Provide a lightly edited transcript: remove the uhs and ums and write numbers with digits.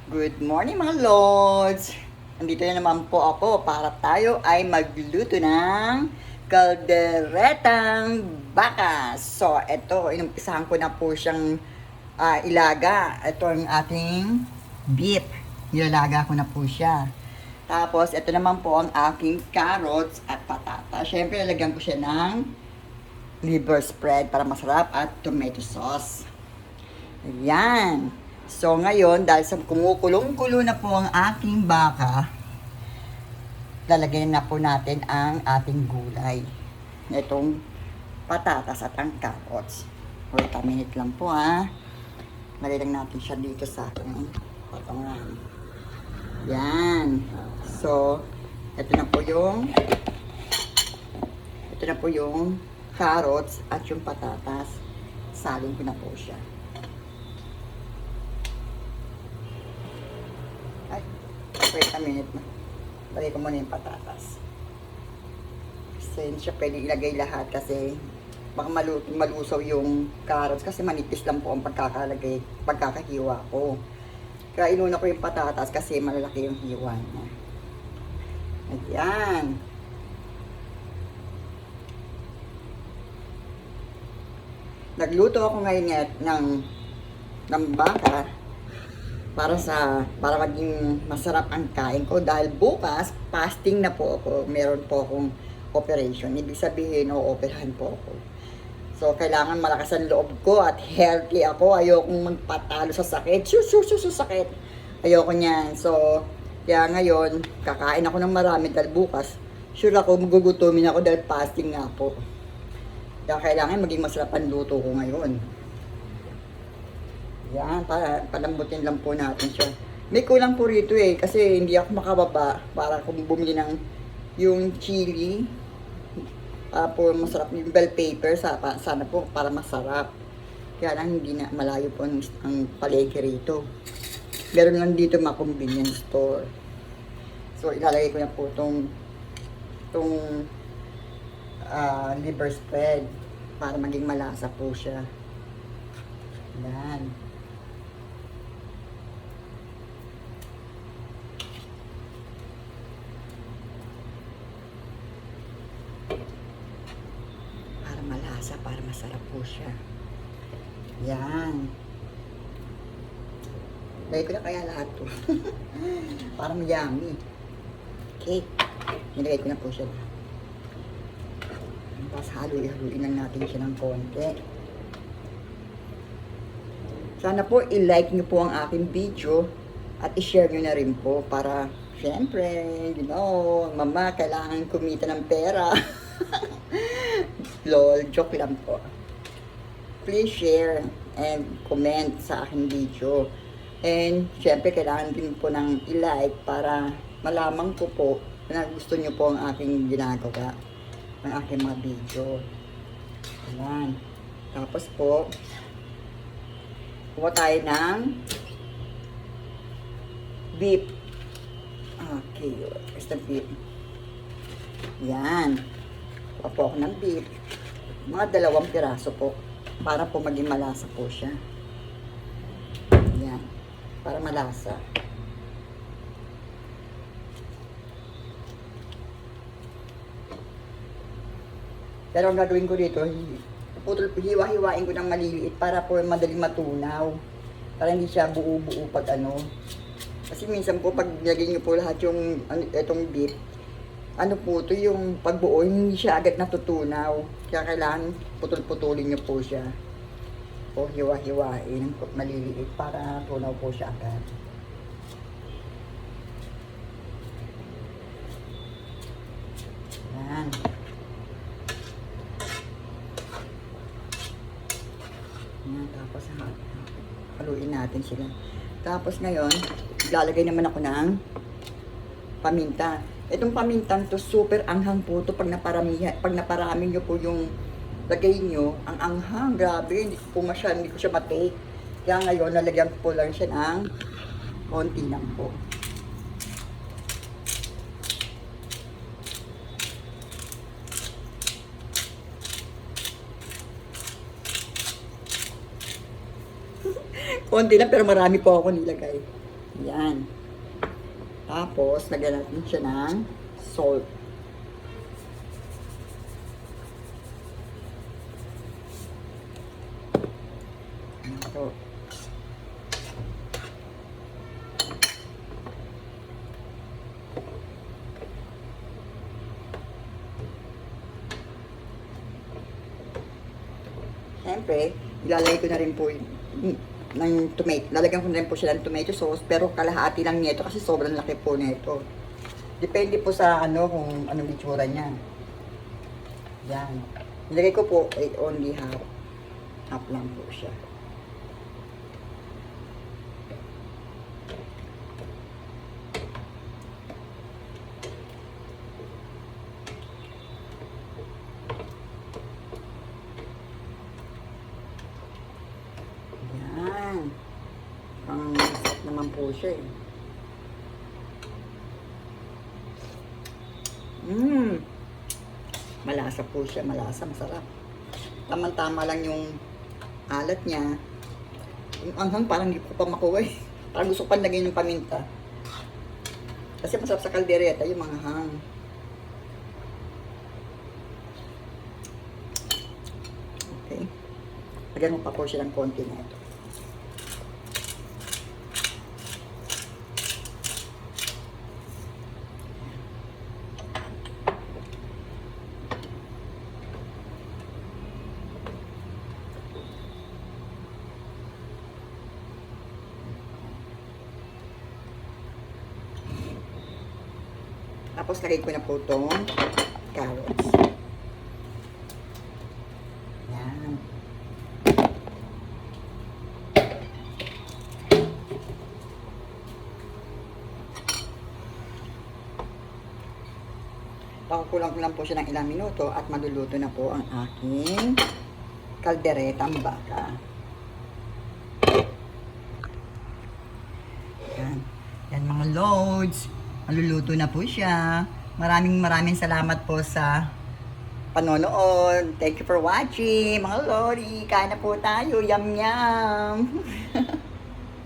Good morning mga lords! Andito na naman po ako para tayo ay magluto ng kalderetang baka. So, ito, inumpisahan ko na po siyang ilaga. Ito ang ating beef. Nilalaga ko na po siya. Tapos, ito naman po ang aking carrots at patata. Siyempre, lalagyan ko siya ng liver spread para masarap at tomato sauce. Ayan. So, ngayon, dahil sa kumukulong-kulo na po ang aking baka, lalagyan na po natin ang ating gulay. Itong patatas at ang carrots. Wait a minute lang po ha. Lagay lang natin siya dito sa ating patungan. Yan. So, ito na po yung carrots at yung patatas. Salin ko na po siya. Wait a minute na. Lagay ko muna yung patatas. Kasi hindi siya pwede ilagay lahat kasi baka malusaw yung carrots kasi manipis lang po ang pagkakahiwa ko. Kaya inuna ko yung patatas kasi malalaki yung hiwa niya. Ayan. Nagluto ako ngayon ng baka para maging masarap ang kain ko dahil bukas fasting na po ako, meron po akong operation, ibig sabihin o-operahan po ako, so kailangan malakas ang loob ko at healthy ako, ayokong magpatalo sa sakit, sakit, ayoko niyan. So kaya ngayon kakain ako ng marami dahil bukas sure ako magugutumin ako dahil fasting nga po, kaya kailangan maging masarap ang luto ko ngayon. Yan, para palambutin lang po natin siya. May kulang po rito kasi hindi ako makababa para kung bumili ng yung chili. Para po masarap yung bell pepper, sana po para masarap. Kaya lang hindi na malayo po ang palengke rito. Meron lang dito mga convenience store. So ilalagay ko na po tong liver spread para maging malasa po siya. Yan. Malasa para masarap po siya. Yan. Lagay ko na kaya lahat to. Parang yummy. Okay. Nilagay ko na po siya. Tapos haluin lang natin siya ng konti. Sana po i-like nyo po ang aking video at i-share nyo na rin po para syempre, mama, kailangan kumita ng pera. Lol, joke lang po. Please share and comment sa aking video. And syempre kailangan din po ng i-like para malaman ko po na gusto nyo po ang aking ginagawa, ang aking mga video. Ayan. Tapos po, kuha tayo ng beef. Okay, where's the beef? Yan. Kuha po ako ng beef. Mga 2 piraso po. Para po maging malasa po siya. Yan. Para malasa. Pero ang gagawin ko dito, hiwa-hiwain ko ng maliliit para po madaling matunaw. Para hindi siya buo-buo pag Kasi minsan po pag nilagay nyo po lahat yung itong beef, po ito yung pagbuo, hindi siya agad natutunaw. Kaya kailangan putol-putulin nyo po siya. O hiwa-hiwain, maliliit para tunaw po siya agad. Yan. Yan, tapos haluin natin sila. Tapos ngayon, lalagay naman ako ng paminta. Itong pamintang to super anghang po to pag naparami nyo po yung lagay nyo, ang anghang, grabe, hindi ko siya matake. Kaya ngayon, nalagyan ko po lang siya ng konti lang po. Konti lang pero marami po ako nilagay. Yan. Tapos, lagyan natin siya ng salt. Ito. Siyempre, ilalagay ko na rin po ng tomato. Lalagyan ko na rin po siya ng tomato sauce, pero kalahati lang nito kasi sobrang laki po nito. Depende po sa ano kung anong itsura niya. Yan. Nilagay ko po ay only half. Half lang po siya. Yan. Ang sarap naman po siya eh. Malasa po siya. Malasa. Masarap. Tama-tama lang yung alat niya. Yung anghang parang hindi ko pa makuha eh. Parang gusto ko pa lagyan ng paminta. Kasi masarap sa kaldereta yung mga hang. Okay. Lagyan mo pa po siya ng konti na ito. Tapos lagay ko na po itong carrots. Yan. Pakukulang ko lang po siya ng ilang minuto at maluluto na po ang aking kalderetang baka. Yan. Yan mga loads. Maluluto na po siya. Maraming salamat po sa panonood. Thank you for watching. Mga lodi, kain na po tayo. Yum yum.